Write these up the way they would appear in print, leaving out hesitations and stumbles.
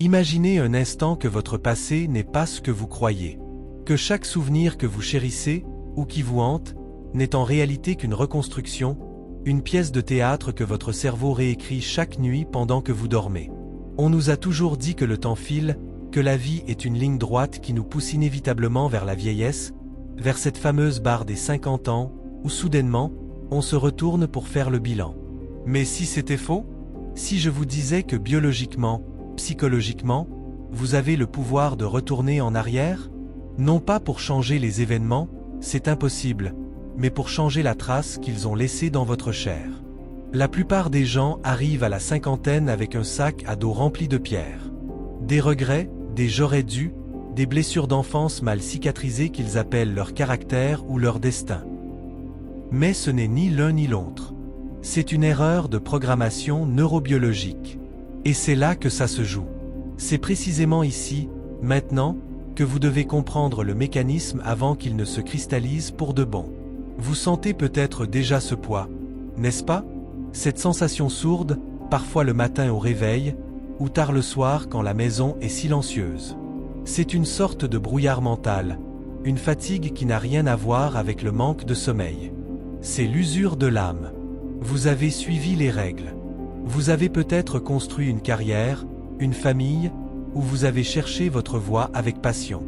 Imaginez un instant que votre passé n'est pas ce que vous croyez. Que chaque souvenir que vous chérissez, ou qui vous hante, n'est en réalité qu'une reconstruction, une pièce de théâtre que votre cerveau réécrit chaque nuit pendant que vous dormez. On nous a toujours dit que le temps file, que la vie est une ligne droite qui nous pousse inévitablement vers la vieillesse, vers cette fameuse barre des 50 ans, où soudainement, on se retourne pour faire le bilan. Mais si c'était faux? Si je vous disais que biologiquement, psychologiquement, vous avez le pouvoir de retourner en arrière? Non pas pour changer les événements, c'est impossible, mais pour changer la trace qu'ils ont laissée dans votre chair. La plupart des gens arrivent à la cinquantaine avec un sac à dos rempli de pierres. Des regrets, des j'aurais dû, des blessures d'enfance mal cicatrisées qu'ils appellent leur caractère ou leur destin. Mais ce n'est ni l'un ni l'autre. C'est une erreur de programmation neurobiologique. Et c'est là que ça se joue. C'est précisément ici, maintenant, que vous devez comprendre le mécanisme avant qu'il ne se cristallise pour de bon. Vous sentez peut-être déjà ce poids, n'est-ce pas? Cette sensation sourde, parfois le matin au réveil, ou tard le soir quand la maison est silencieuse. C'est une sorte de brouillard mental, une fatigue qui n'a rien à voir avec le manque de sommeil. C'est l'usure de l'âme. Vous avez suivi les règles. Vous avez peut-être construit une carrière, une famille, ou vous avez cherché votre voie avec passion.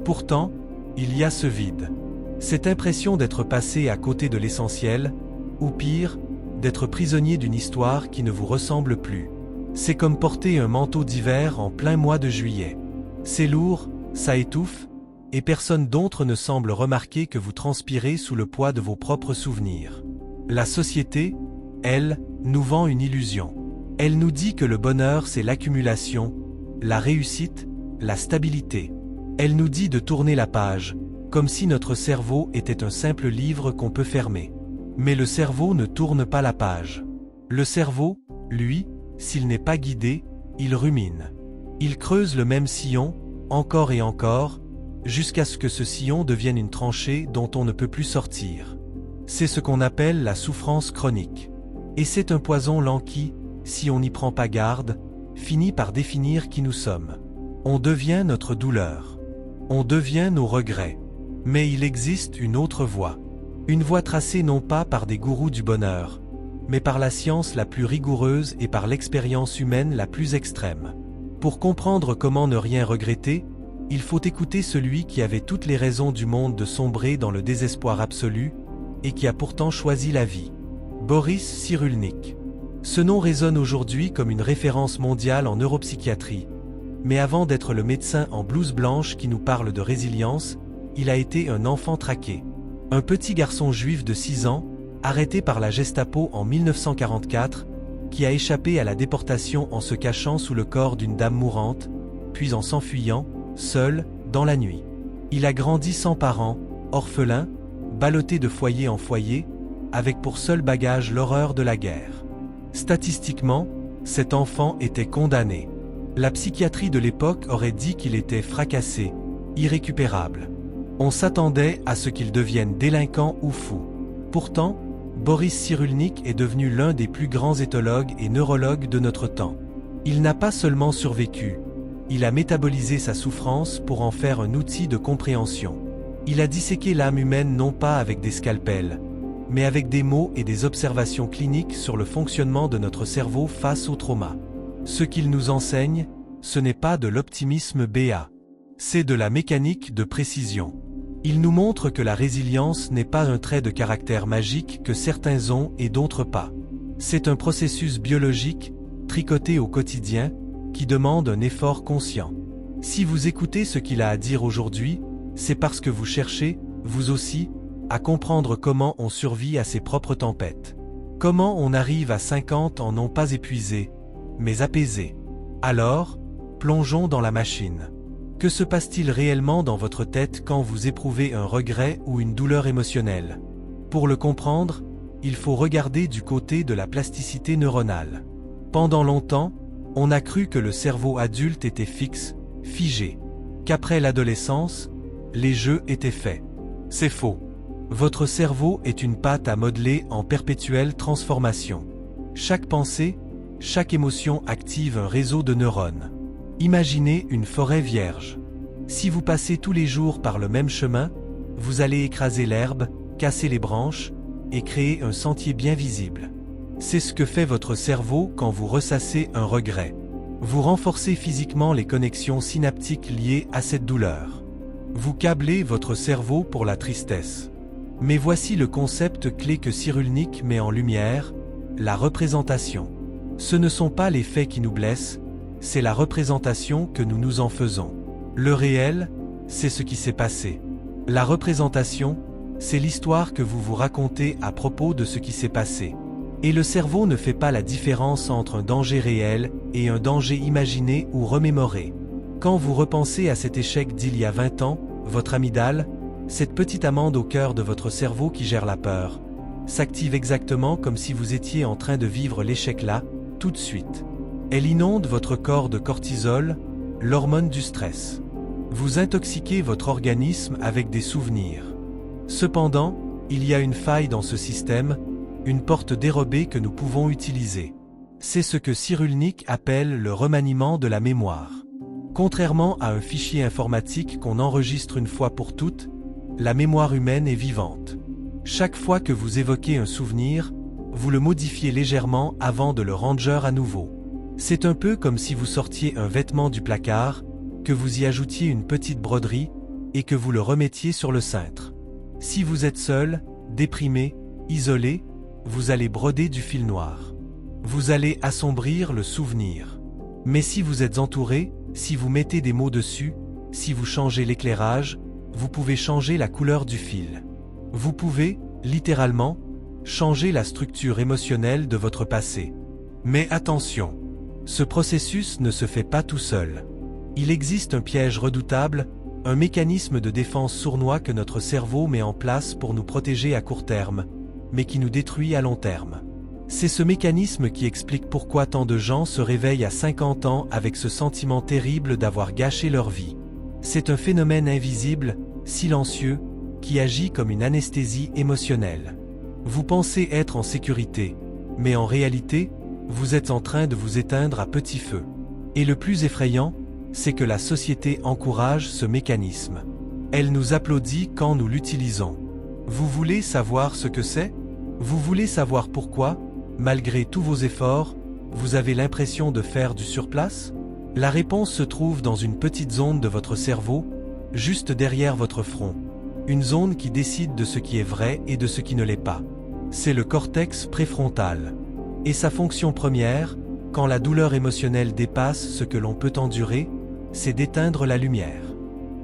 Pourtant, il y a ce vide. Cette impression d'être passé à côté de l'essentiel, ou pire, d'être prisonnier d'une histoire qui ne vous ressemble plus. C'est comme porter un manteau d'hiver en plein mois de juillet. C'est lourd, ça étouffe, et personne d'autre ne semble remarquer que vous transpirez sous le poids de vos propres souvenirs. La société, elle, nous vend une illusion. Elle nous dit que le bonheur c'est l'accumulation, la réussite, la stabilité. Elle nous dit de tourner la page, comme si notre cerveau était un simple livre qu'on peut fermer. Mais le cerveau ne tourne pas la page. Le cerveau, lui, s'il n'est pas guidé, il rumine. Il creuse le même sillon, encore et encore, jusqu'à ce que ce sillon devienne une tranchée dont on ne peut plus sortir. C'est ce qu'on appelle la souffrance chronique. Et c'est un poison lent qui, si on n'y prend pas garde, finit par définir qui nous sommes. On devient notre douleur. On devient nos regrets. Mais il existe une autre voie. Une voie tracée non pas par des gourous du bonheur, mais par la science la plus rigoureuse et par l'expérience humaine la plus extrême. Pour comprendre comment ne rien regretter, il faut écouter celui qui avait toutes les raisons du monde de sombrer dans le désespoir absolu, et qui a pourtant choisi la vie. Boris Cyrulnik. Ce nom résonne aujourd'hui comme une référence mondiale en neuropsychiatrie. Mais avant d'être le médecin en blouse blanche qui nous parle de résilience, il a été un enfant traqué. Un petit garçon juif de 6 ans, arrêté par la Gestapo en 1944, qui a échappé à la déportation en se cachant sous le corps d'une dame mourante, puis en s'enfuyant, seul, dans la nuit. Il a grandi sans parents, orphelin, ballotté de foyer en foyer, avec pour seul bagage l'horreur de la guerre. Statistiquement, cet enfant était condamné. La psychiatrie de l'époque aurait dit qu'il était fracassé, irrécupérable. On s'attendait à ce qu'il devienne délinquant ou fou. Pourtant, Boris Cyrulnik est devenu l'un des plus grands éthologues et neurologues de notre temps. Il n'a pas seulement survécu, il a métabolisé sa souffrance pour en faire un outil de compréhension. Il a disséqué l'âme humaine non pas avec des scalpels, mais avec des mots et des observations cliniques sur le fonctionnement de notre cerveau face au trauma. Ce qu'il nous enseigne, ce n'est pas de l'optimisme béat, c'est de la mécanique de précision. Il nous montre que la résilience n'est pas un trait de caractère magique que certains ont et d'autres pas. C'est un processus biologique, tricoté au quotidien, qui demande un effort conscient. Si vous écoutez ce qu'il a à dire aujourd'hui, c'est parce que vous cherchez, vous aussi, à comprendre comment on survit à ses propres tempêtes. Comment on arrive à 50 ans non pas épuisé, mais apaisé. Alors, plongeons dans la machine. Que se passe-t-il réellement dans votre tête quand vous éprouvez un regret ou une douleur émotionnelle? Pour le comprendre, il faut regarder du côté de la plasticité neuronale. Pendant longtemps, on a cru que le cerveau adulte était fixe, figé, qu'après l'adolescence, les jeux étaient faits. C'est faux. Votre cerveau est une pâte à modeler en perpétuelle transformation. Chaque pensée, chaque émotion active un réseau de neurones. Imaginez une forêt vierge. Si vous passez tous les jours par le même chemin, vous allez écraser l'herbe, casser les branches et créer un sentier bien visible. C'est ce que fait votre cerveau quand vous ressassez un regret. Vous renforcez physiquement les connexions synaptiques liées à cette douleur. Vous câblez votre cerveau pour la tristesse. Mais voici le concept clé que Cyrulnik met en lumière, la représentation. Ce ne sont pas les faits qui nous blessent, c'est la représentation que nous nous en faisons. Le réel, c'est ce qui s'est passé. La représentation, c'est l'histoire que vous vous racontez à propos de ce qui s'est passé. Et le cerveau ne fait pas la différence entre un danger réel et un danger imaginé ou remémoré. Quand vous repensez à cet échec d'il y a 20 ans, votre amygdale, cette petite amande au cœur de votre cerveau qui gère la peur, s'active exactement comme si vous étiez en train de vivre l'échec là, tout de suite. Elle inonde votre corps de cortisol, l'hormone du stress. Vous intoxiquez votre organisme avec des souvenirs. Cependant, il y a une faille dans ce système, une porte dérobée que nous pouvons utiliser. C'est ce que Cyrulnik appelle le remaniement de la mémoire. Contrairement à un fichier informatique qu'on enregistre une fois pour toutes, la mémoire humaine est vivante. Chaque fois que vous évoquez un souvenir, vous le modifiez légèrement avant de le ranger à nouveau. C'est un peu comme si vous sortiez un vêtement du placard, que vous y ajoutiez une petite broderie et que vous le remettiez sur le cintre. Si vous êtes seul, déprimé, isolé, vous allez broder du fil noir. Vous allez assombrir le souvenir. Mais si vous êtes entouré, si vous mettez des mots dessus, si vous changez l'éclairage, vous pouvez changer la couleur du fil. Vous pouvez, littéralement, changer la structure émotionnelle de votre passé. Mais attention! Ce processus ne se fait pas tout seul. Il existe un piège redoutable, un mécanisme de défense sournois que notre cerveau met en place pour nous protéger à court terme, mais qui nous détruit à long terme. C'est ce mécanisme qui explique pourquoi tant de gens se réveillent à 50 ans avec ce sentiment terrible d'avoir gâché leur vie. C'est un phénomène invisible, silencieux, qui agit comme une anesthésie émotionnelle. Vous pensez être en sécurité, mais en réalité, vous êtes en train de vous éteindre à petit feu. Et le plus effrayant, c'est que la société encourage ce mécanisme. Elle nous applaudit quand nous l'utilisons. Vous voulez savoir ce que c'est? Vous voulez savoir pourquoi, malgré tous vos efforts, vous avez l'impression de faire du surplace? La réponse se trouve dans une petite zone de votre cerveau, juste derrière votre front. Une zone qui décide de ce qui est vrai et de ce qui ne l'est pas. C'est le cortex préfrontal. Et sa fonction première, quand la douleur émotionnelle dépasse ce que l'on peut endurer, c'est d'éteindre la lumière.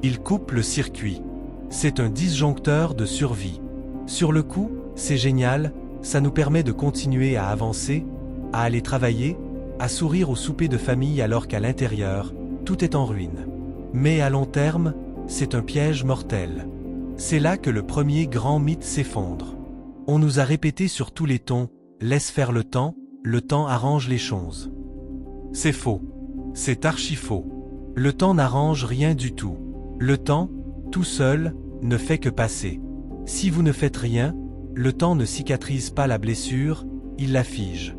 Il coupe le circuit. C'est un disjoncteur de survie. Sur le coup, c'est génial, ça nous permet de continuer à avancer, à aller travailler, à sourire au souper de famille alors qu'à l'intérieur, tout est en ruine. Mais à long terme, c'est un piège mortel. C'est là que le premier grand mythe s'effondre. On nous a répété sur tous les tons, laisse faire le temps arrange les choses. C'est faux. C'est archi faux. Le temps n'arrange rien du tout. Le temps, tout seul, ne fait que passer. Si vous ne faites rien, le temps ne cicatrise pas la blessure, il la fige.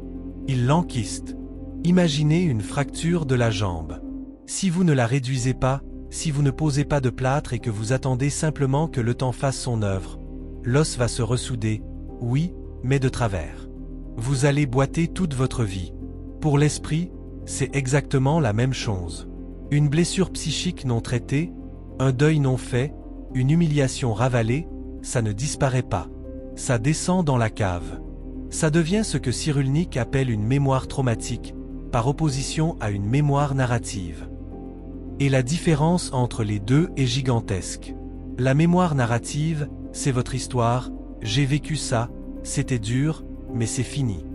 Il l'enquiste. Imaginez une fracture de la jambe. Si vous ne la réduisez pas, si vous ne posez pas de plâtre et que vous attendez simplement que le temps fasse son œuvre, l'os va se ressouder, oui, mais de travers. Vous allez boiter toute votre vie. Pour l'esprit, c'est exactement la même chose. Une blessure psychique non traitée, un deuil non fait, une humiliation ravalée, ça ne disparaît pas. Ça descend dans la cave. Ça devient ce que Cyrulnik appelle une mémoire traumatique, par opposition à une mémoire narrative. Et la différence entre les deux est gigantesque. La mémoire narrative, c'est votre histoire, j'ai vécu ça, c'était dur, mais c'est fini.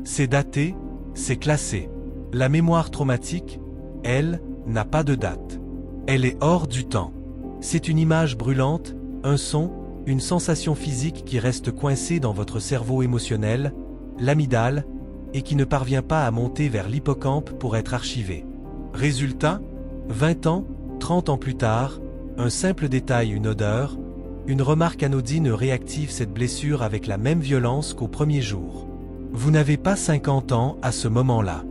C'est daté, c'est classé. La mémoire traumatique, elle, n'a pas de date. Elle est hors du temps. C'est une image brûlante, un son, une sensation physique qui reste coincée dans votre cerveau émotionnel, l'amygdale, et qui ne parvient pas à monter vers l'hippocampe pour être archivée. Résultat, 20 ans, 30 ans plus tard, un simple détail, une odeur, une remarque anodine réactive cette blessure avec la même violence qu'au premier jour. Vous n'avez pas 50 ans à ce moment-là.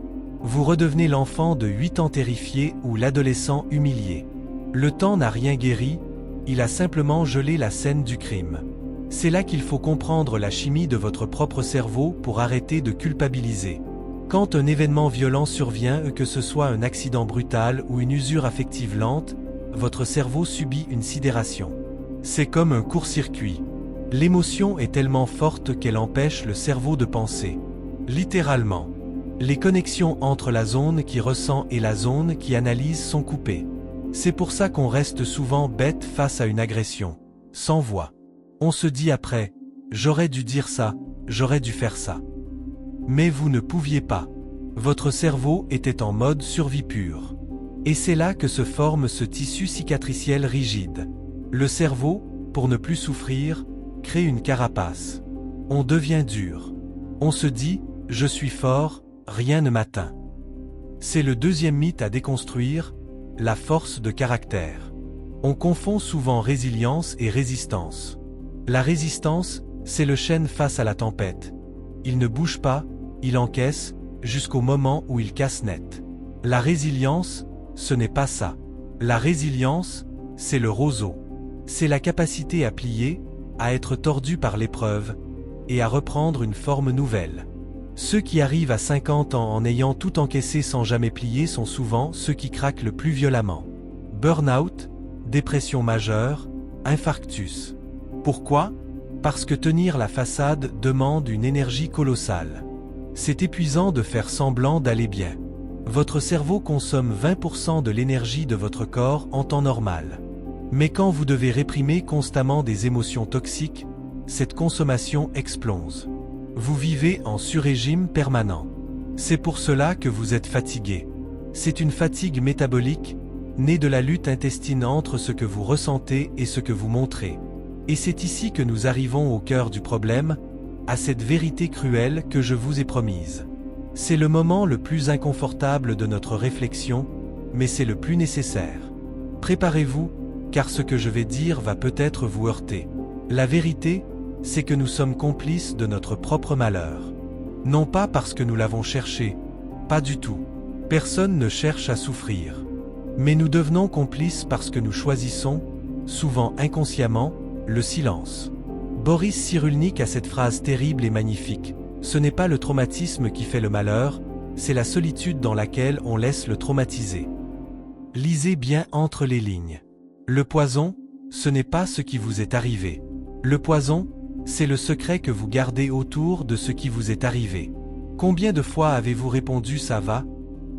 Vous redevenez l'enfant de 8 ans terrifié ou l'adolescent humilié. Le temps n'a rien guéri, il a simplement gelé la scène du crime. C'est là qu'il faut comprendre la chimie de votre propre cerveau pour arrêter de culpabiliser. Quand un événement violent survient, que ce soit un accident brutal ou une usure affective lente, votre cerveau subit une sidération. C'est comme un court-circuit. L'émotion est tellement forte qu'elle empêche le cerveau de penser. Littéralement. Les connexions entre la zone qui ressent et la zone qui analyse sont coupées. C'est pour ça qu'on reste souvent bête face à une agression, sans voix. On se dit après, j'aurais dû dire ça, j'aurais dû faire ça. Mais vous ne pouviez pas. Votre cerveau était en mode survie pure. Et c'est là que se forme ce tissu cicatriciel rigide. Le cerveau, pour ne plus souffrir, crée une carapace. On devient dur. On se dit, je suis fort, rien ne m'atteint. C'est le deuxième mythe à déconstruire, la force de caractère. On confond souvent résilience et résistance. La résistance, c'est le chêne face à la tempête. Il ne bouge pas, il encaisse, jusqu'au moment où il casse net. La résilience, ce n'est pas ça. La résilience, c'est le roseau. C'est la capacité à plier, à être tordu par l'épreuve, et à reprendre une forme nouvelle. Ceux qui arrivent à 50 ans en ayant tout encaissé sans jamais plier sont souvent ceux qui craquent le plus violemment. Burn-out, dépression majeure, infarctus. Pourquoi ? Parce que tenir la façade demande une énergie colossale. C'est épuisant de faire semblant d'aller bien. Votre cerveau consomme 20% de l'énergie de votre corps en temps normal. Mais quand vous devez réprimer constamment des émotions toxiques, cette consommation explose. Vous vivez en sur-régime permanent. C'est pour cela que vous êtes fatigué. C'est une fatigue métabolique, née de la lutte intestine entre ce que vous ressentez et ce que vous montrez. Et c'est ici que nous arrivons au cœur du problème, à cette vérité cruelle que je vous ai promise. C'est le moment le plus inconfortable de notre réflexion, mais c'est le plus nécessaire. Préparez-vous, car ce que je vais dire va peut-être vous heurter. La vérité, c'est que nous sommes complices de notre propre malheur. Non pas parce que nous l'avons cherché, pas du tout. Personne ne cherche à souffrir. Mais nous devenons complices parce que nous choisissons, souvent inconsciemment, le silence. Boris Cyrulnik a cette phrase terrible et magnifique. Ce n'est pas le traumatisme qui fait le malheur, c'est la solitude dans laquelle on laisse le traumatiser. Lisez bien entre les lignes. Le poison, ce n'est pas ce qui vous est arrivé. Le poison, c'est le secret que vous gardez autour de ce qui vous est arrivé. Combien de fois avez-vous répondu « ça va »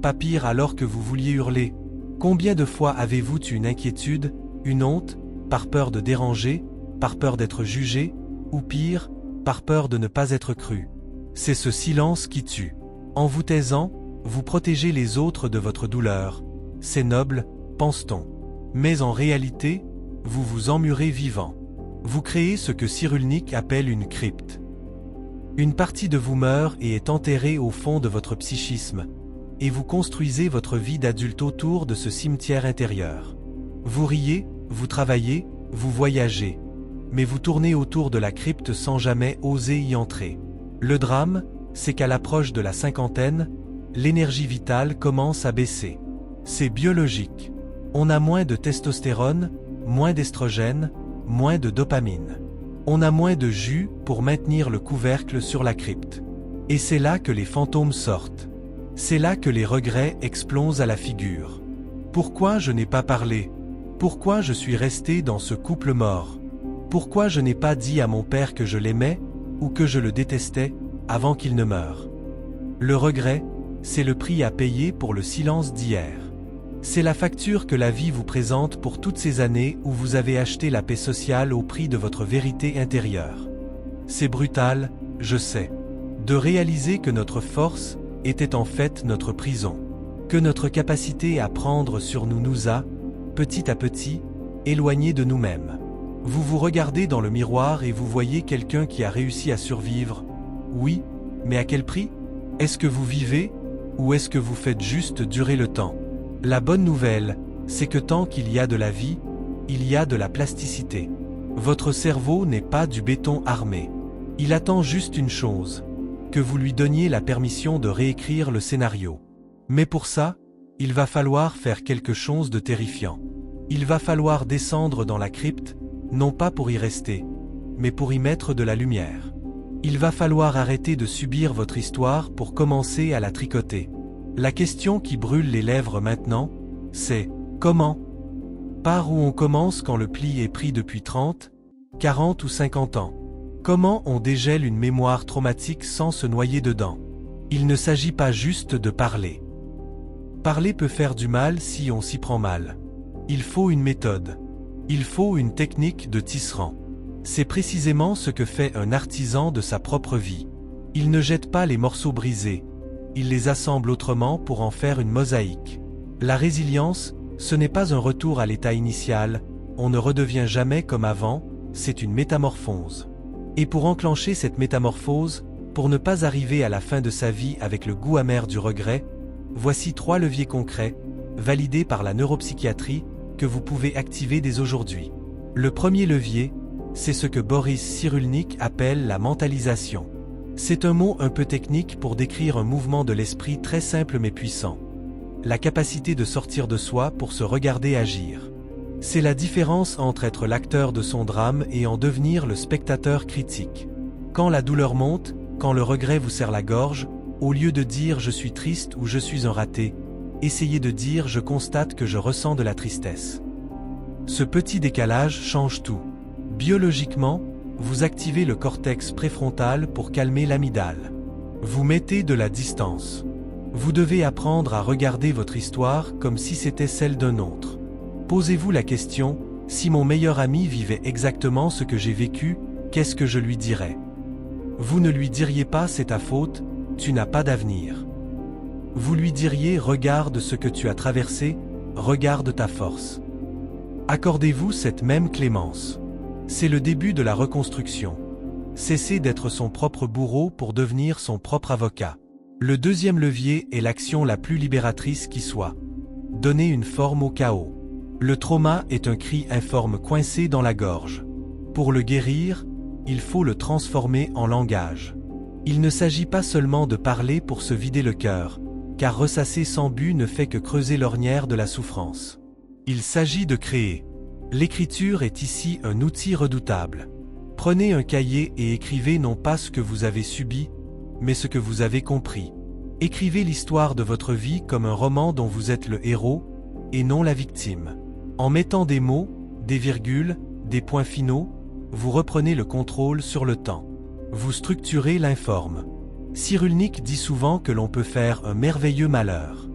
pas pire alors que vous vouliez hurler? Combien de fois avez-vous eu une inquiétude, une honte, par peur de déranger, par peur d'être jugé, ou pire, par peur de ne pas être cru? C'est ce silence qui tue. En vous taisant, vous protégez les autres de votre douleur. C'est noble, pense-t-on. Mais en réalité, vous vous emmurez vivant. Vous créez ce que Cyrulnik appelle une crypte. Une partie de vous meurt et est enterrée au fond de votre psychisme, et vous construisez votre vie d'adulte autour de ce cimetière intérieur. Vous riez, vous travaillez, vous voyagez, mais vous tournez autour de la crypte sans jamais oser y entrer. Le drame, c'est qu'à l'approche de la cinquantaine, l'énergie vitale commence à baisser. C'est biologique. On a moins de testostérone, moins d'estrogène, moins de dopamine. On a moins de jus pour maintenir le couvercle sur la crypte. Et c'est là que les fantômes sortent. C'est là que les regrets explosent à la figure. Pourquoi je n'ai pas parlé? Pourquoi je suis resté dans ce couple mort? Pourquoi je n'ai pas dit à mon père que je l'aimais, ou que je le détestais, avant qu'il ne meure? Le regret, c'est le prix à payer pour le silence d'hier. C'est la facture que la vie vous présente pour toutes ces années où vous avez acheté la paix sociale au prix de votre vérité intérieure. C'est brutal, je sais, de réaliser que notre force était en fait notre prison, que notre capacité à prendre sur nous nous a, petit à petit, éloignés de nous-mêmes. Vous vous regardez dans le miroir et vous voyez quelqu'un qui a réussi à survivre. Oui, mais à quel prix? Est-ce que vous vivez, ou est-ce que vous faites juste durer le temps? La bonne nouvelle, c'est que tant qu'il y a de la vie, il y a de la plasticité. Votre cerveau n'est pas du béton armé. Il attend juste une chose, que vous lui donniez la permission de réécrire le scénario. Mais pour ça, il va falloir faire quelque chose de terrifiant. Il va falloir descendre dans la crypte, non pas pour y rester, mais pour y mettre de la lumière. Il va falloir arrêter de subir votre histoire pour commencer à la tricoter. La question qui brûle les lèvres maintenant, c'est « Comment ?» Par où on commence quand le pli est pris depuis 30, 40 ou 50 ans? Comment on dégèle une mémoire traumatique sans se noyer dedans? Il ne s'agit pas juste de parler. Parler peut faire du mal si on s'y prend mal. Il faut une méthode. Il faut une technique de tisserand. C'est précisément ce que fait un artisan de sa propre vie. Il ne jette pas les morceaux brisés. Il les assemble autrement pour en faire une mosaïque. La résilience, ce n'est pas un retour à l'état initial, on ne redevient jamais comme avant, c'est une métamorphose. Et pour enclencher cette métamorphose, pour ne pas arriver à la fin de sa vie avec le goût amer du regret, voici 3 leviers concrets, validés par la neuropsychiatrie, que vous pouvez activer dès aujourd'hui. Le premier levier, c'est ce que Boris Cyrulnik appelle la mentalisation. C'est un mot un peu technique pour décrire un mouvement de l'esprit très simple mais puissant. La capacité de sortir de soi pour se regarder agir. C'est la différence entre être l'acteur de son drame et en devenir le spectateur critique. Quand la douleur monte, quand le regret vous serre la gorge, au lieu de dire « je suis triste » ou « je suis un raté », essayez de dire « je constate que je ressens de la tristesse ». Ce petit décalage change tout. Biologiquement, vous activez le cortex préfrontal pour calmer l'amygdale. Vous mettez de la distance. Vous devez apprendre à regarder votre histoire comme si c'était celle d'un autre. Posez-vous la question, si mon meilleur ami vivait exactement ce que j'ai vécu, qu'est-ce que je lui dirais? Vous ne lui diriez pas c'est ta faute, tu n'as pas d'avenir. Vous lui diriez regarde ce que tu as traversé, regarde ta force. Accordez-vous cette même clémence. C'est le début de la reconstruction. Cessez d'être son propre bourreau pour devenir son propre avocat. Le deuxième levier est l'action la plus libératrice qui soit. Donner une forme au chaos. Le trauma est un cri informe coincé dans la gorge. Pour le guérir, il faut le transformer en langage. Il ne s'agit pas seulement de parler pour se vider le cœur, car ressasser sans but ne fait que creuser l'ornière de la souffrance. Il s'agit de créer. L'écriture est ici un outil redoutable. Prenez un cahier et écrivez non pas ce que vous avez subi, mais ce que vous avez compris. Écrivez l'histoire de votre vie comme un roman dont vous êtes le héros, et non la victime. En mettant des mots, des virgules, des points finaux, vous reprenez le contrôle sur le temps. Vous structurez l'informe. Cyrulnik dit souvent que l'on peut faire un merveilleux malheur.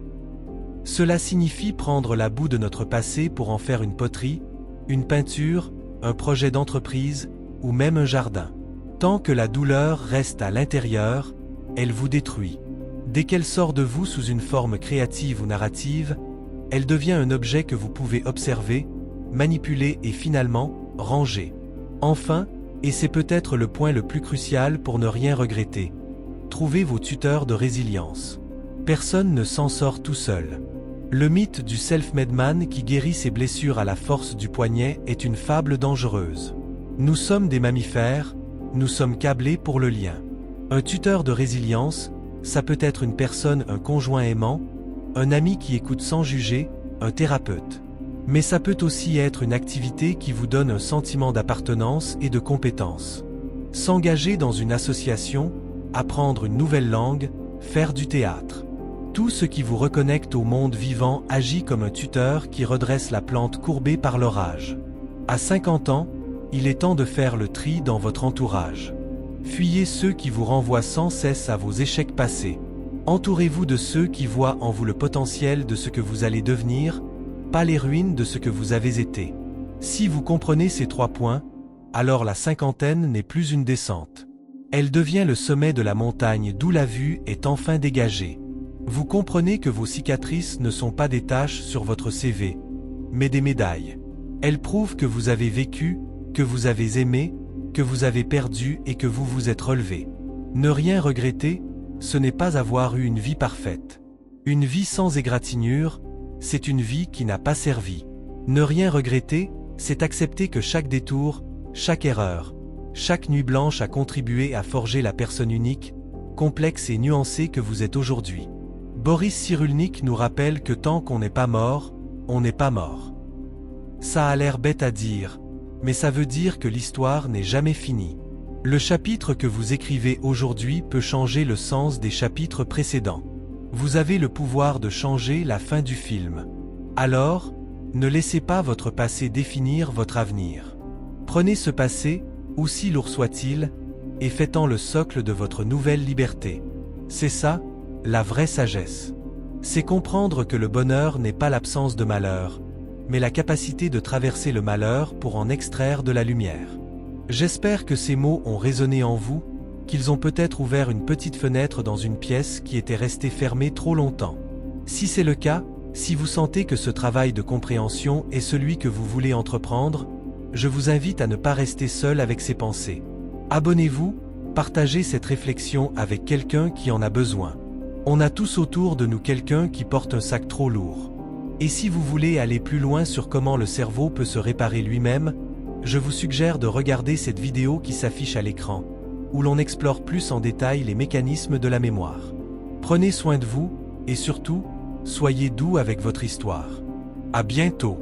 Cela signifie prendre la boue de notre passé pour en faire une poterie, une peinture, un projet d'entreprise, ou même un jardin. Tant que la douleur reste à l'intérieur, elle vous détruit. Dès qu'elle sort de vous sous une forme créative ou narrative, elle devient un objet que vous pouvez observer, manipuler et finalement, ranger. Enfin, et c'est peut-être le point le plus crucial pour ne rien regretter, trouvez vos tuteurs de résilience. Personne ne s'en sort tout seul. Le mythe du self-made man qui guérit ses blessures à la force du poignet est une fable dangereuse. Nous sommes des mammifères, nous sommes câblés pour le lien. Un tuteur de résilience, ça peut être une personne, un conjoint aimant, un ami qui écoute sans juger, un thérapeute. Mais ça peut aussi être une activité qui vous donne un sentiment d'appartenance et de compétence. S'engager dans une association, apprendre une nouvelle langue, faire du théâtre. Tout ce qui vous reconnecte au monde vivant agit comme un tuteur qui redresse la plante courbée par l'orage. À 50 ans, il est temps de faire le tri dans votre entourage. Fuyez ceux qui vous renvoient sans cesse à vos échecs passés. Entourez-vous de ceux qui voient en vous le potentiel de ce que vous allez devenir, pas les ruines de ce que vous avez été. Si vous comprenez ces 3 points, alors la cinquantaine n'est plus une descente. Elle devient le sommet de la montagne d'où la vue est enfin dégagée. Vous comprenez que vos cicatrices ne sont pas des taches sur votre CV, mais des médailles. Elles prouvent que vous avez vécu, que vous avez aimé, que vous avez perdu et que vous vous êtes relevé. Ne rien regretter, ce n'est pas avoir eu une vie parfaite. Une vie sans égratignure, c'est une vie qui n'a pas servi. Ne rien regretter, c'est accepter que chaque détour, chaque erreur, chaque nuit blanche a contribué à forger la personne unique, complexe et nuancée que vous êtes aujourd'hui. Boris Cyrulnik nous rappelle que tant qu'on n'est pas mort, on n'est pas mort. Ça a l'air bête à dire, mais ça veut dire que l'histoire n'est jamais finie. Le chapitre que vous écrivez aujourd'hui peut changer le sens des chapitres précédents. Vous avez le pouvoir de changer la fin du film. Alors, ne laissez pas votre passé définir votre avenir. Prenez ce passé, aussi lourd soit-il, et faites-en le socle de votre nouvelle liberté. C'est ça, la vraie sagesse. C'est comprendre que le bonheur n'est pas l'absence de malheur, mais la capacité de traverser le malheur pour en extraire de la lumière. J'espère que ces mots ont résonné en vous, qu'ils ont peut-être ouvert une petite fenêtre dans une pièce qui était restée fermée trop longtemps. Si c'est le cas, si vous sentez que ce travail de compréhension est celui que vous voulez entreprendre, je vous invite à ne pas rester seul avec ces pensées. Abonnez-vous, partagez cette réflexion avec quelqu'un qui en a besoin. On a tous autour de nous quelqu'un qui porte un sac trop lourd. Et si vous voulez aller plus loin sur comment le cerveau peut se réparer lui-même, je vous suggère de regarder cette vidéo qui s'affiche à l'écran, où l'on explore plus en détail les mécanismes de la mémoire. Prenez soin de vous, et surtout, soyez doux avec votre histoire. À bientôt.